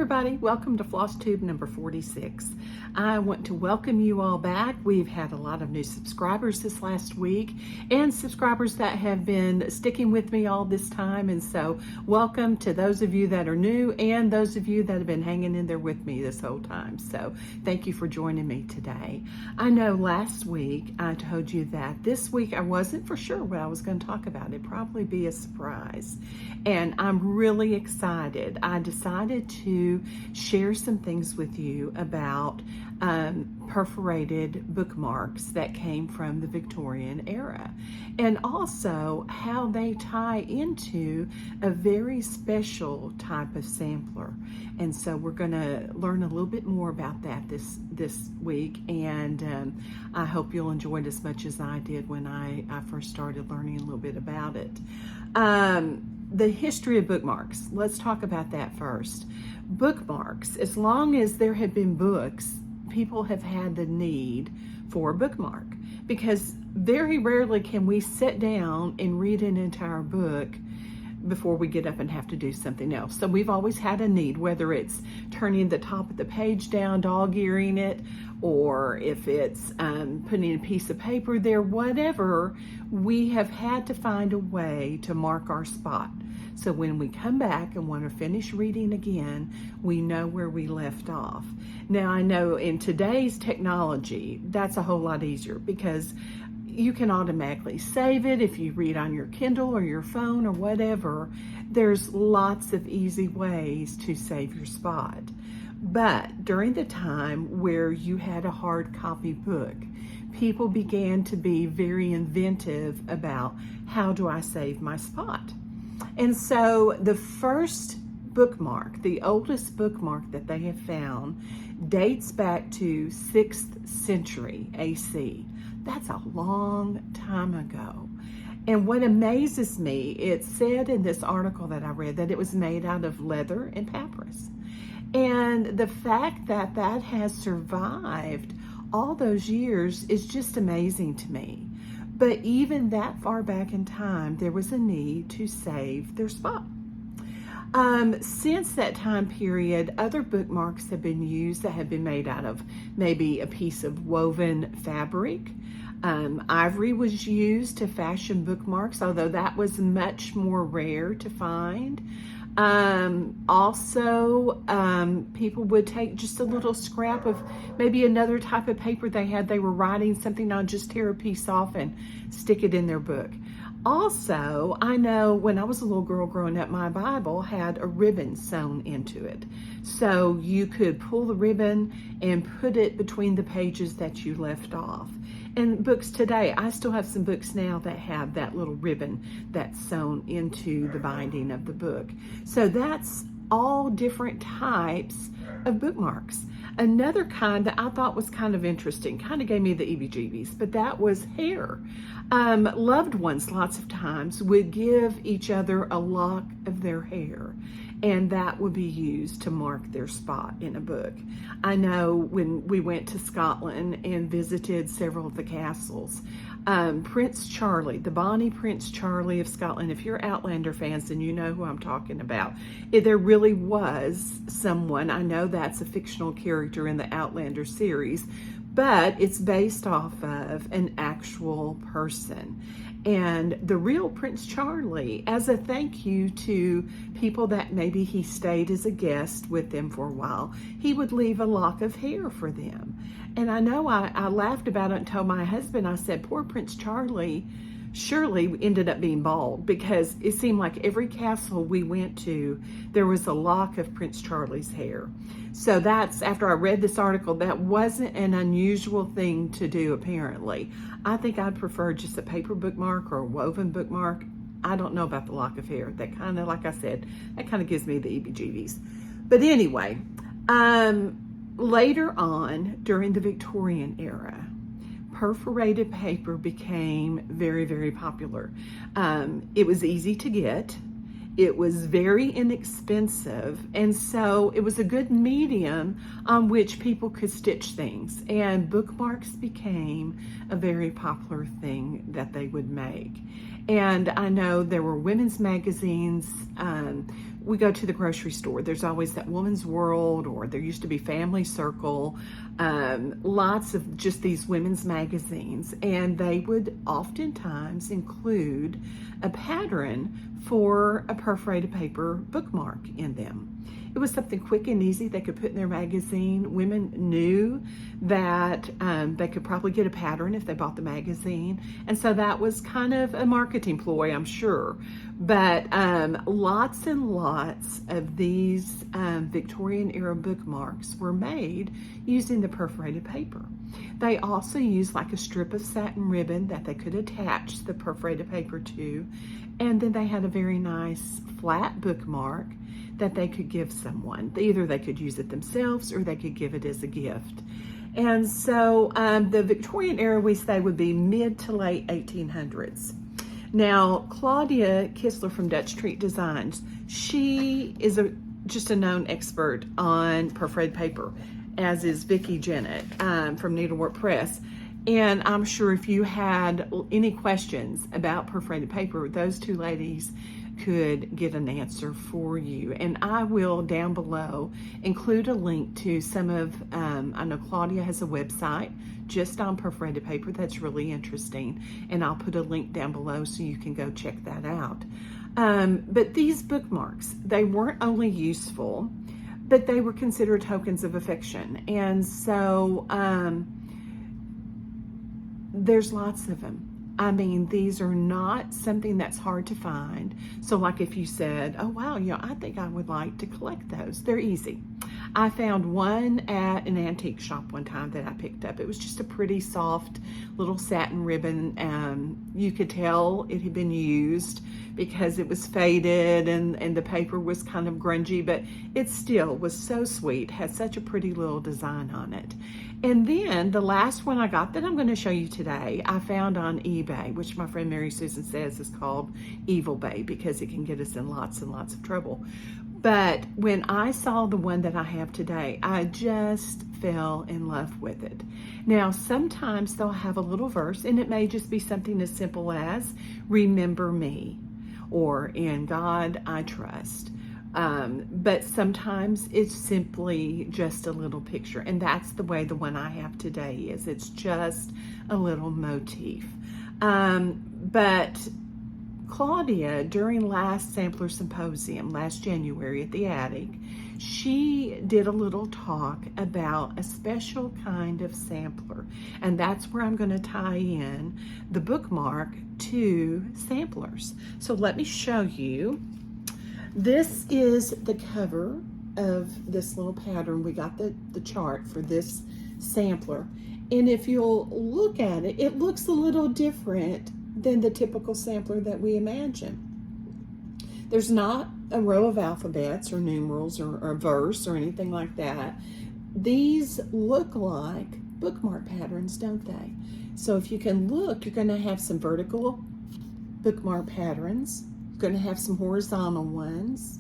everybody, welcome to Flosstube number 46. I want to welcome you all back. We've had a lot of new subscribers this last week and subscribers that have been sticking with me all this time, and so welcome to those of you that are new and those of you that have been hanging in there with me this whole time. So thank you for joining me today. I know last week I told you that this week I wasn't for sure what I was going to talk about. It'd probably be a surprise, and I'm really excited. I decided to share some things with you about perforated bookmarks that came from the Victorian era, and also how they tie into a very special type of sampler. And so we're going to learn a little bit more about that this week, and I hope you'll enjoy it as much as I did when I first started learning a little bit about it. The history of bookmarks. Let's talk about that first. Bookmarks, as long as there have been books, people have had the need for a bookmark, because very rarely can we sit down and read an entire book before we get up and have to do something else. So we've always had a need, whether it's turning the top of the page down, dog-earing it, or if it's putting a piece of paper there, whatever, we have had to find a way to mark our spot. So when we come back and want to finish reading again, we know where we left off. Now, I know in today's technology, that's a whole lot easier, because you can automatically save it if you read on your Kindle or your phone or whatever. There's lots of easy ways to save your spot. But during the time where you had a hard copy book, people began to be very inventive about, how do I save my spot? And so the first bookmark, the oldest bookmark that they have found, dates back to 6th century AC. That's a long time ago. And what amazes me, it said in this article that I read that it was made out of leather and papyrus. And the fact that that has survived all those years is just amazing to me. But even that far back in time, there was a need to save their spot. Since that time period, other bookmarks have been used that have been made out of maybe a piece of woven fabric. Ivory was used to fashion bookmarks, although that was much more rare to find. People would take just a little scrap of maybe another type of paper they had. They were writing something on, just tear a piece off and stick it in their book. Also, I know when I was a little girl growing up, my Bible had a ribbon sewn into it. So you could pull the ribbon and put it between the pages that you left off. And books today, I still have some books now that have that little ribbon that's sewn into the binding of the book. So that's all different types of bookmarks. Another kind that I thought was kind of interesting, kind of gave me the heebie-jeebies, but that was hair. Loved ones lots of times would give each other a lock of their hair, and that would be used to mark their spot in a book. I know when we went to Scotland and visited several of the castles, Prince Charlie, the Bonnie Prince Charlie of Scotland, if you're Outlander fans, then you know who I'm talking about. There really was someone, I know that's a fictional character in the Outlander series, but it's based off of an actual person. And the real Prince Charlie, as a thank you to people that maybe he stayed as a guest with them for a while, he would leave a lock of hair for them. And I know I laughed about it and told my husband, I said, poor Prince Charlie surely ended up being bald, because it seemed like every castle we went to, there was a lock of Prince Charlie's hair. So that's, after I read this article, that wasn't an unusual thing to do, apparently. I think I'd prefer just a paper bookmark or a woven bookmark. I don't know about the lock of hair. That kind of, like I said, that kind of gives me the heebie-jeebies. But anyway, later on, during the Victorian era, perforated paper became very, very popular. It was easy to get. It was very inexpensive, and so it was a good medium on which people could stitch things, and bookmarks became a very popular thing that they would make. And I know there were women's magazines we go to the grocery store, there's always that Woman's World, or there used to be Family Circle, lots of just these women's magazines, and they would oftentimes include a pattern for a perforated paper bookmark in them. It was something quick and easy they could put in their magazine. Women knew that they could probably get a pattern if they bought the magazine. And so that was kind of a marketing ploy, I'm sure. But lots and lots of these Victorian era bookmarks were made using the perforated paper. They also used like a strip of satin ribbon that they could attach the perforated paper to. And then they had a very nice flat bookmark that they could give someone. Either they could use it themselves or they could give it as a gift. And so the Victorian era, we say, would be mid to late 1800s. Now, Claudia Kistler from Dutch Treat Designs, she is just a known expert on perforated paper, as is Vicki Jennett from Needlework Press. And I'm sure if you had any questions about perforated paper, those two ladies could get an answer for you. And I will down below include a link to some of, I know Claudia has a website just on perforated paper that's really interesting, and I'll put a link down below so you can go check that out. But these bookmarks, they weren't only useful, but they were considered tokens of affection. And so there's lots of them. I mean, these are not something that's hard to find. So like if you said, oh wow, I think I would like to collect those, they're easy. I found one at an antique shop one time that I picked up. It was just a pretty soft little satin ribbon. You could tell it had been used because it was faded and the paper was kind of grungy, but it still was so sweet, had such a pretty little design on it. And then the last one I got that I'm going to show you today, I found on eBay, which my friend Mary Susan says is called Evil Bay because it can get us in lots and lots of trouble. But when I saw the one that I have today, I just fell in love with it. Now, sometimes they'll have a little verse, and it may just be something as simple as, remember me, or in God I trust. But sometimes it's simply just a little picture, and that's the way the one I have today is. It's just a little motif. But Claudia, during last Sampler Symposium, last January at the Attic, she did a little talk about a special kind of sampler, and that's where I'm going to tie in the bookmark to samplers. So let me show you. This is the cover of this little pattern. We got the chart for this sampler, and if you'll look at it, it looks a little different than the typical sampler that we imagine. There's not a row of alphabets or numerals or a verse or anything like that. These look like bookmark patterns, don't they? So if you can look, you're going to have some vertical bookmark patterns. You're going to have some horizontal ones.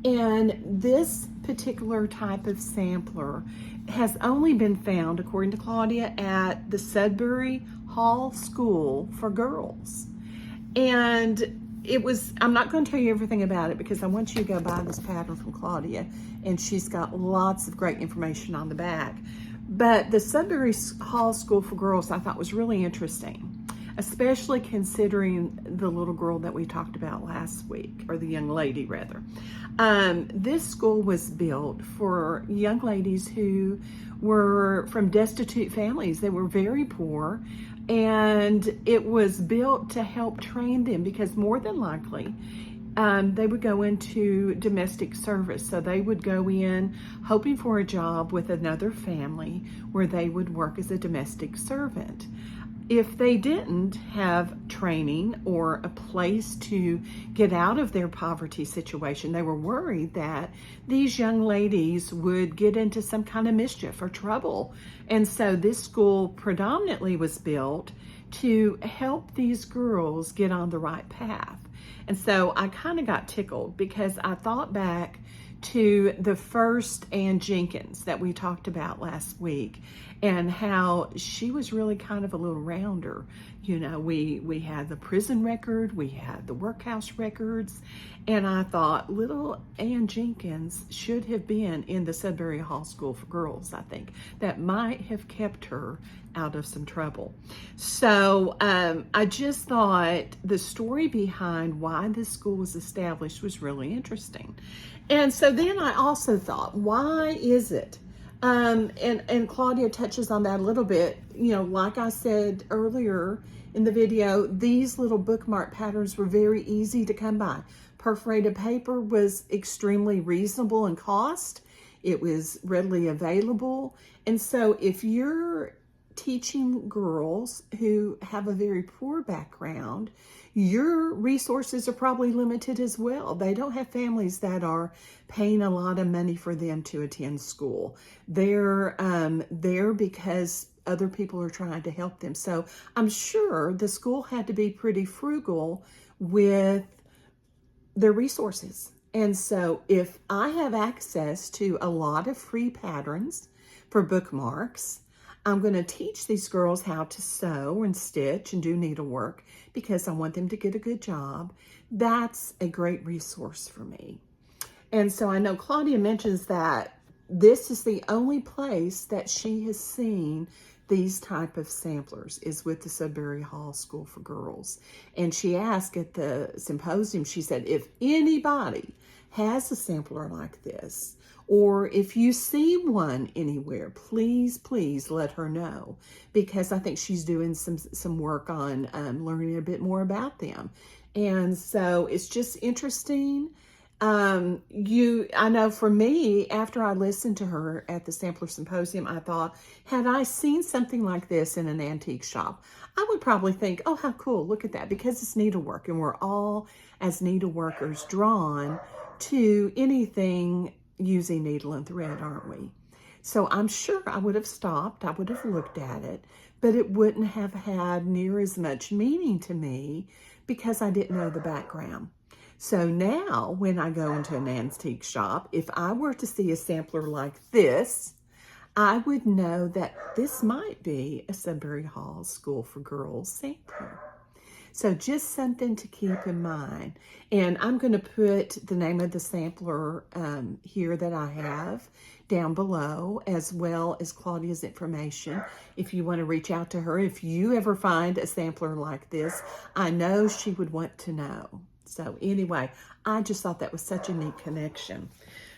And this particular type of sampler has only been found, according to Claudia, at the Sudbury Hall School for Girls. And it was, I'm not going to tell you everything about it because I want you to go buy this pattern from Claudia, and she's got lots of great information on the back. But the Sudbury Hall School for Girls I thought was really interesting, especially considering the little girl that we talked about last week, or the young lady rather. This school was built for young ladies who were from destitute families. They were very poor, and it was built to help train them because more than likely they would go into domestic service. So they would go in hoping for a job with another family where they would work as a domestic servant. If they didn't have training or a place to get out of their poverty situation, they were worried that these young ladies would get into some kind of mischief or trouble. And so this school predominantly was built to help these girls get on the right path. And so I kind of got tickled because I thought back to the first Ann Jenkins that we talked about last week, and how she was really kind of a little rounder. You know, we had the prison record, we had the workhouse records, and I thought little Ann Jenkins should have been in the Sudbury Hall School for Girls. I think that might have kept her out of some trouble. So I just thought the story behind why this school was established was really interesting. And so then I also thought, why is it? And Claudia touches on that a little bit. You know, like I said earlier in the video, these little bookmark patterns were very easy to come by. Perforated paper was extremely reasonable in cost. It was readily available. And so if you're teaching girls who have a very poor background, your resources are probably limited as well. They don't have families that are paying a lot of money for them to attend school. They're there because other people are trying to help them. So I'm sure the school had to be pretty frugal with their resources. And so if I have access to a lot of free patterns for bookmarks, I'm going to teach these girls how to sew and stitch and do needlework because I want them to get a good job. That's a great resource for me. And so I know Claudia mentions that this is the only place that she has seen these type of samplers is with the Sudbury Hall School for Girls. And she asked at the symposium, she said, if anybody has a sampler like this, or if you see one anywhere, please let her know, because I think she's doing some work on learning a bit more about them. And so it's just interesting. I know for me, after I listened to her at the Sampler Symposium, I thought, had I seen something like this in an antique shop, I would probably think, oh, how cool, look at that, because it's needlework, and we're all, as needleworkers, drawn to anything using needle and thread, aren't we? So I'm sure I would have stopped, I would have looked at it, but it wouldn't have had near as much meaning to me because I didn't know the background. So now when I go into an antique shop, if I were to see a sampler like this, I would know that this might be a Sudbury Hall School for Girls sampler. So just something to keep in mind. And I'm going to put the name of the sampler here that I have down below, as well as Claudia's information. If you want to reach out to her, if you ever find a sampler like this, I know she would want to know. So anyway, I just thought that was such a neat connection.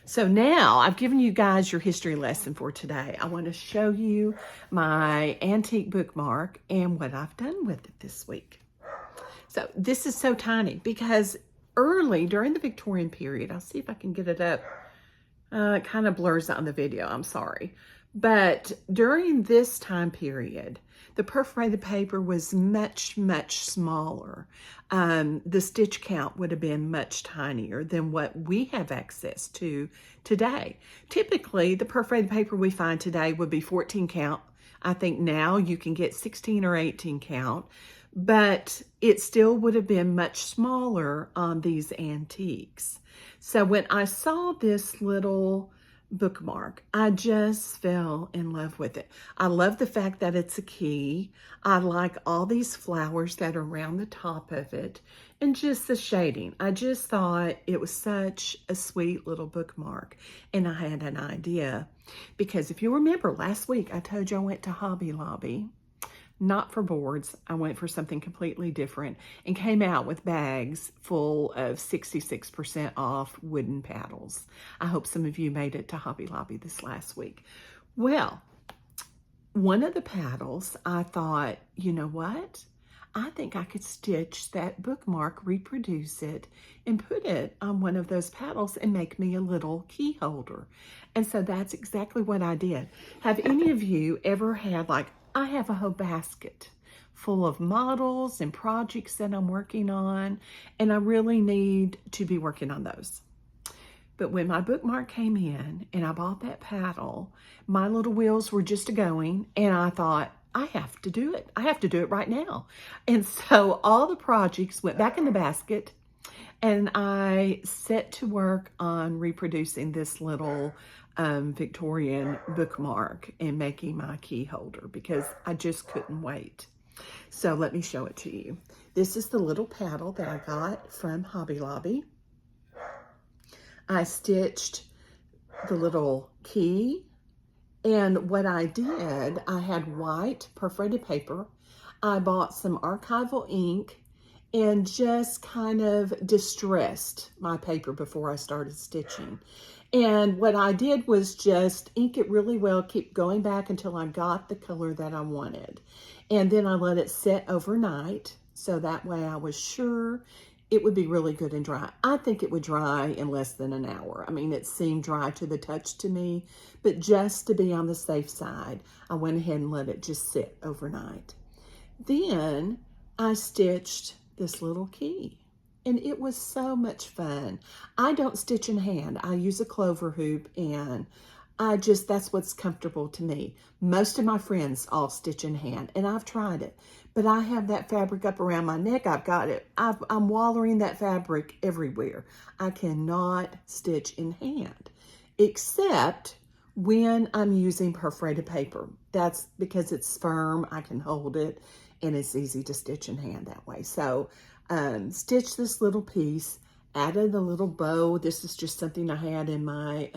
So now I've given you guys your history lesson for today. I want to show you my antique bookmark and what I've done with it this week. So this is so tiny because early during the Victorian period, I'll see if I can get it up. It kind of blurs out in the video, I'm sorry. But during this time period, the perforated paper was much smaller. The stitch count would have been much tinier than what we have access to today. Typically, the perforated paper we find today would be 14 count. I think now you can get 16 or 18 count. But it still would have been much smaller on these antiques. So when I saw this little bookmark, I just fell in love with it. I love the fact that it's a key. I like all these flowers that are around the top of it and just the shading. I just thought it was such a sweet little bookmark. And I had an idea because if you remember last week, I told you I went to Hobby Lobby. Not for boards. I went for something completely different and came out with bags full of 66% off wooden paddles. I hope some of you made it to Hobby Lobby this last week. Well, one of the paddles, I thought, you know what? I think I could stitch that bookmark, reproduce it, and put it on one of those paddles and make me a little key holder. And so that's exactly what I did. Have any of you ever had, like, I have a whole basket full of models and projects that I'm working on, and I really need to be working on those. But when my bookmark came in and I bought that paddle, my little wheels were just going, and I thought, I have to do it. I have to do it right now. And so all the projects went back in the basket, And I set to work on reproducing this little Victorian bookmark and making my key holder because I just couldn't wait. So let me show it to you. This is the little paddle that I got from Hobby Lobby. I stitched the little key, and what I did, I had white perforated paper. I bought some archival ink and just kind of distressed my paper before I started stitching. And what I did was just ink it really well, keep going back until I got the color that I wanted. And then I let it set overnight, so that way I was sure it would be really good and dry. I think it would dry in less than an hour. I mean, it seemed dry to the touch to me, but just to be on the safe side, I went ahead and let it just sit overnight. Then I stitched this little key, and it was so much fun. I don't stitch in hand. I use a clover hoop, and that's what's comfortable to me. Most of my friends all stitch in hand, and I've tried it, but I have that fabric up around my neck. I've got it. I'm wallering that fabric everywhere. I cannot stitch in hand, except when I'm using perforated paper. That's because it's firm, I can hold it, and it's easy to stitch in hand that way. So stitch this little piece, added a little bow. This is just something I had in my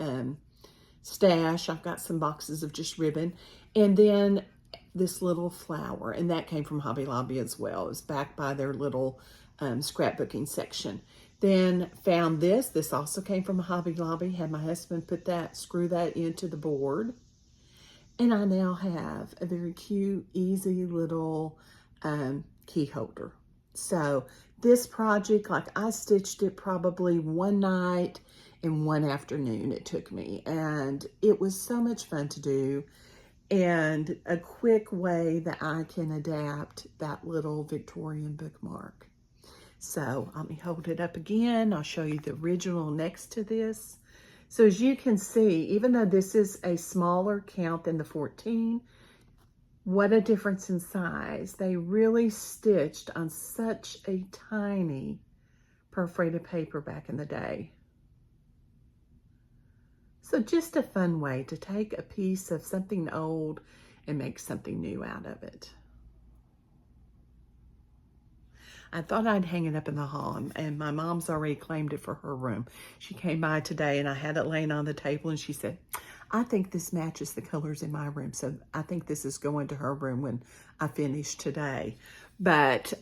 stash. I've got some boxes of just ribbon, and then this little flower, and that came from Hobby Lobby as well. It was back by their little scrapbooking section. Then found this. This also came from Hobby Lobby. Had my husband screw that into the board. And I now have a very cute, easy little key holder. So this project, like I stitched it probably one night and one afternoon it took me. And it was so much fun to do, and a quick way that I can adapt that little Victorian bookmark. So let me hold it up again. I'll show you the original next to this. So as you can see, even though this is a smaller count than the 14, what a difference in size. They really stitched on such a tiny perforated paper back in the day. So just a fun way to take a piece of something old and make something new out of it. I thought I'd hang it up in the hall, and my mom's already claimed it for her room. She came by today and I had it laying on the table, and she said, I think this matches the colors in my room, so I think this is going to her room when I finish today. But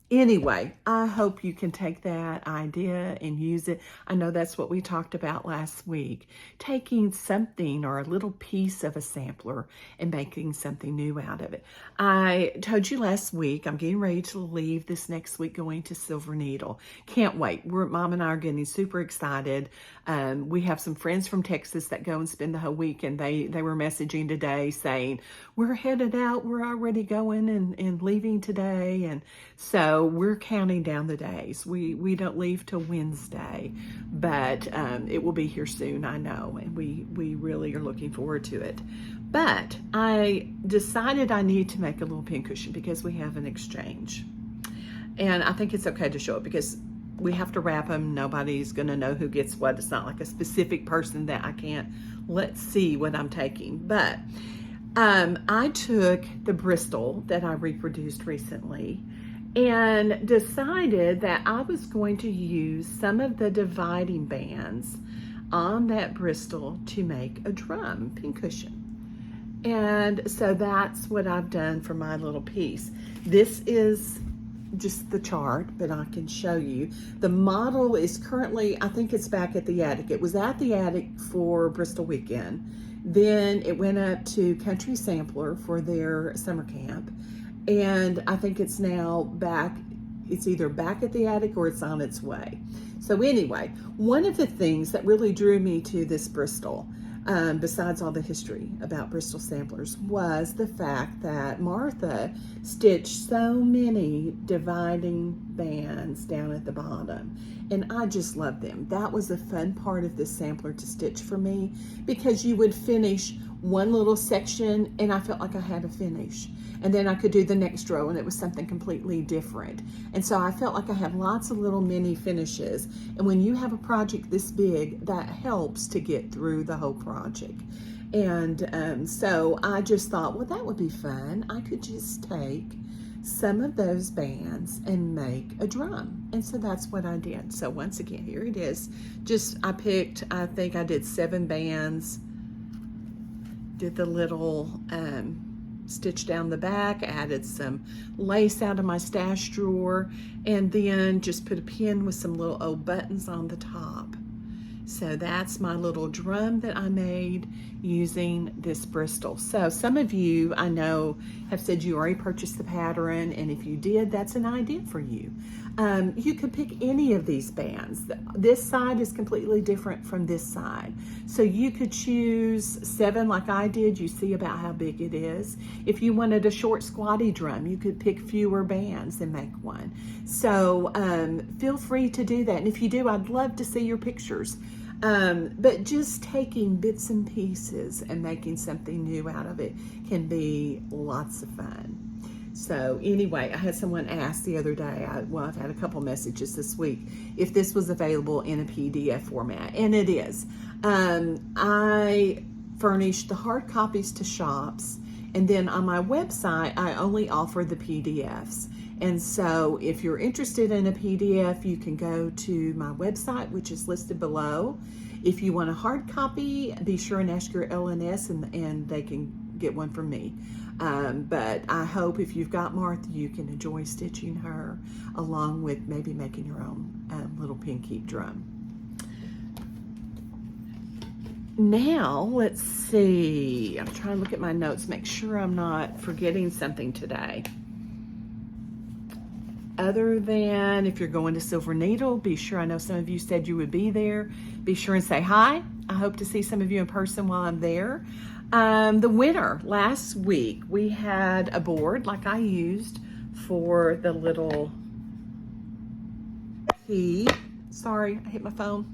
anyway, I hope you can take that idea and use it. I know that's what we talked about last week, taking something or a little piece of a sampler and making something new out of it. I told you last week, I'm getting ready to leave this next week going to Silver Needle. Can't wait. Mom and I are getting super excited. We have some friends from Texas that go and spend the whole week, and they were messaging today saying, we're headed out. We're already going and leaving today. And so we're counting down the days. We don't leave till Wednesday, but it will be here soon, I know, and we really are looking forward to it. But I decided I need to make a little pincushion because we have an exchange. And I think it's okay to show it because we have to wrap them. Nobody's going to know who gets what. It's not like a specific person that I can't let see what I'm taking. But I took the Bristol that I reproduced recently and decided that I was going to use some of the dividing bands on that Bristol to make a drum pincushion. And so that's what I've done for my little piece. This is just the chart, but I can show you. The model is currently, I think it's back at the attic. It was at the attic for Bristol Weekend. Then it went up to Country Sampler for their summer camp. And I think it's now back, it's either back at the attic or it's on its way. So anyway, one of the things that really drew me to this Bristol, besides all the history about Bristol samplers, was the fact that Martha stitched so many dividing bands down at the bottom, and I just love them. That was a fun part of this sampler to stitch for me, because you would finish one little section and I felt like I had a finish. And then I could do the next row and it was something completely different. And so I felt like I had lots of little mini finishes. And when you have a project this big, that helps to get through the whole project. And so I just thought, well, that would be fun. I could just take some of those bands and make a drum. And so that's what I did. So once again, here it is. I think I did 7 bands, did the little stitch down the back, added some lace out of my stash drawer, and then just put a pin with some little old buttons on the top. So that's my little drum that I made using this Bristol. So some of you I know have said you already purchased the pattern, and if you did, that's an idea for you. You could pick any of these bands. This side is completely different from this side. So you could choose 7 like I did. You see about how big it is. If you wanted a short squatty drum, you could pick fewer bands and make one. So feel free to do that. And if you do, I'd love to see your pictures. But just taking bits and pieces and making something new out of it can be lots of fun. So anyway, I had someone ask the other day, I've had a couple messages this week, if this was available in a PDF format, and it is. I furnished the hard copies to shops, and then on my website, I only offer the PDFs. And so if you're interested in a PDF, you can go to my website, which is listed below. If you want a hard copy, be sure and ask your LNS and they can get one from me. But I hope if you've got Martha, you can enjoy stitching her along with maybe making your own little pin keep drum. Now, let's see. I'm trying to look at my notes, make sure I'm not forgetting something today. Other than if you're going to Silver Needle, be sure, I know some of you said you would be there, be sure and say hi. I hope to see some of you in person while I'm there. The winter, last week, we had a board like I used for the little key. Sorry, I hit my phone.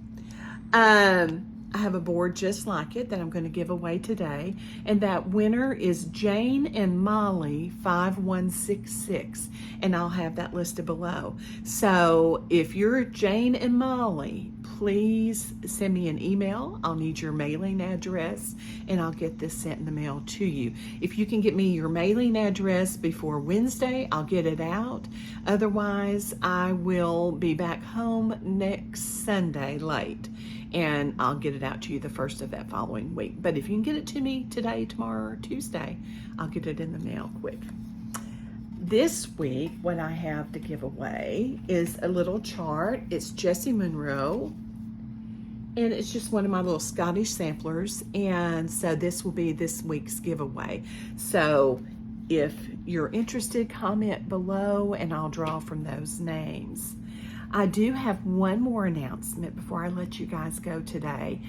I have a board just like it that I'm going to give away today, and that winner is Jane and Molly 5166, and I'll have that listed below. So if you're Jane and Molly, please send me an email. I'll need your mailing address, and I'll get this sent in the mail to you. If you can get me your mailing address before Wednesday, I'll get it out. Otherwise, I will be back home next Sunday late, and I'll get it out to you the first of that following week. But if you can get it to me today, tomorrow, or Tuesday, I'll get it in the mail quick. This week, what I have to give away is a little chart. It's Jessie Monroe, and it's just one of my little Scottish samplers, and so this will be this week's giveaway. So if you're interested, comment below, and I'll draw from those names. I do have one more announcement before I let you guys go today.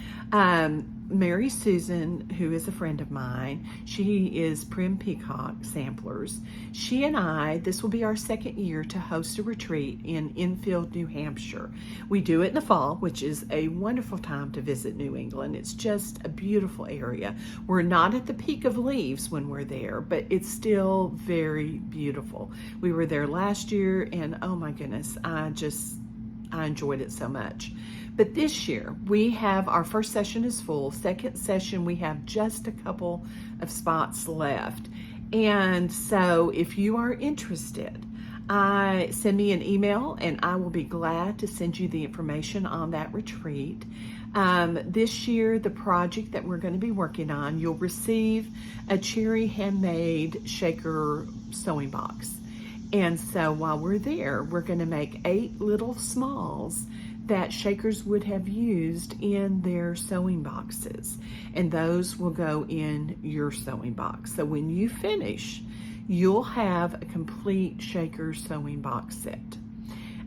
Mary Susan, who is a friend of mine, she is Prim Peacock Samplers. She and I, this will be our second year to host a retreat in Enfield, New Hampshire. We do it in the fall, which is a wonderful time to visit New England. It's just a beautiful area. We're not at the peak of leaves when we're there, but it's still very beautiful. We were there last year, and oh my goodness, I enjoyed it so much. But this year, we have, our first session is full. Second session, we have just a couple of spots left. And so if you are interested, send me an email and I will be glad to send you the information on that retreat. This year, the project that we're going to be working on, you'll receive a cherry handmade shaker sewing box. And so while we're there, we're going to make 8 little smalls that shakers would have used in their sewing boxes. And those will go in your sewing box. So when you finish, you'll have a complete shaker sewing box set.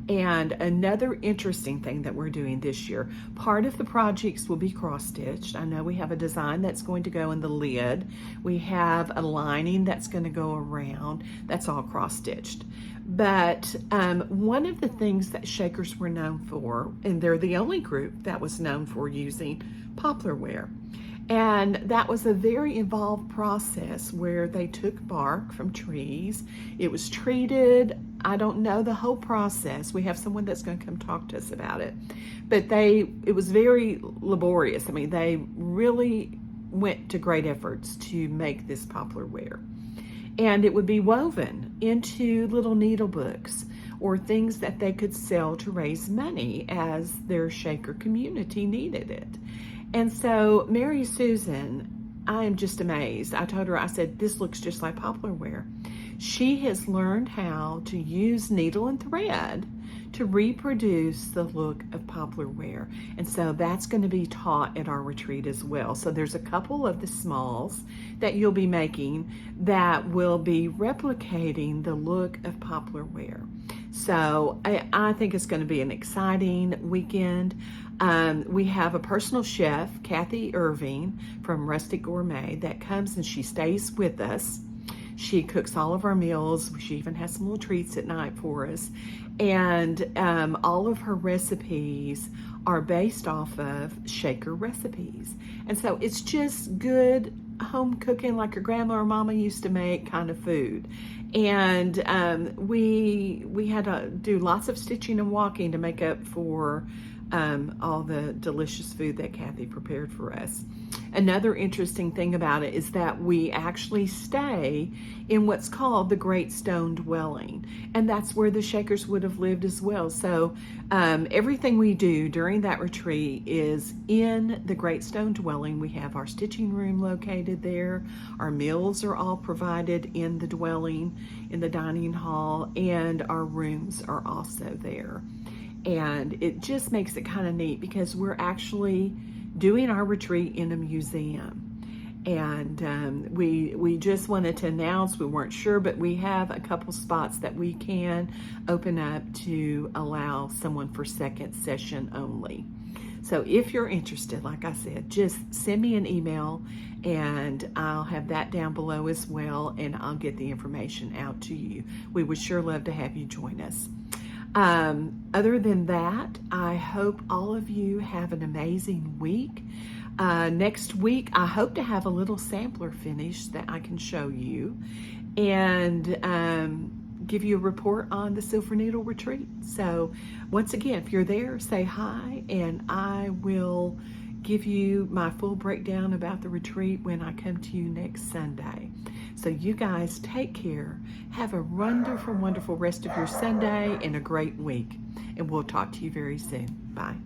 And another interesting thing that we're doing this year, part of the projects will be cross-stitched. I know we have a design that's going to go in the lid. We have a lining that's going to go around. That's all cross-stitched. But one of the things that shakers were known for, and they're the only group that was known for using poplar ware. And that was a very involved process where they took bark from trees. It was treated. I don't know the whole process. We have someone that's going to come talk to us about it. But it was very laborious. I mean, they really went to great efforts to make this poplar ware. And it would be woven into little needle books or things that they could sell to raise money as their Shaker community needed it. And so Mary Susan, I am just amazed. I told her, I said, this looks just like poplar ware. She has learned how to use needle and thread to reproduce the look of poplar ware. And so that's going to be taught at our retreat as well. So there's a couple of the smalls that you'll be making that will be replicating the look of poplar ware. So I think it's going to be an exciting weekend. We have a personal chef, Kathy Irving from Rustic Gourmet, that comes and she stays with us. She cooks all of our meals. She even has some little treats at night for us. And all of her recipes are based off of Shaker recipes. And so it's just good home cooking like your grandma or mama used to make kind of food. And we had to do lots of stitching and walking to make up for all the delicious food that Kathy prepared for us. Another interesting thing about it is that we actually stay in what's called the Great Stone Dwelling, and that's where the Shakers would have lived as well. So everything we do during that retreat is in the Great Stone Dwelling. We have our stitching room located there. Our meals are all provided in the dwelling, in the dining hall, and our rooms are also there. And it just makes it kind of neat because we're actually doing our retreat in a museum. And we just wanted to announce, we weren't sure, but we have a couple spots that we can open up to allow someone for second session only. So if you're interested, like I said, just send me an email and I'll have that down below as well, and I'll get the information out to you. We would sure love to have you join us. Other than that, I hope all of you have an amazing week. Next week, I hope to have a little sampler finished that I can show you and give you a report on the Silver Needle Retreat. So once again, if you're there, say hi, and I will give you my full breakdown about the retreat when I come to you next Sunday. So you guys take care. Have a wonderful, wonderful rest of your Sunday and a great week. And we'll talk to you very soon. Bye.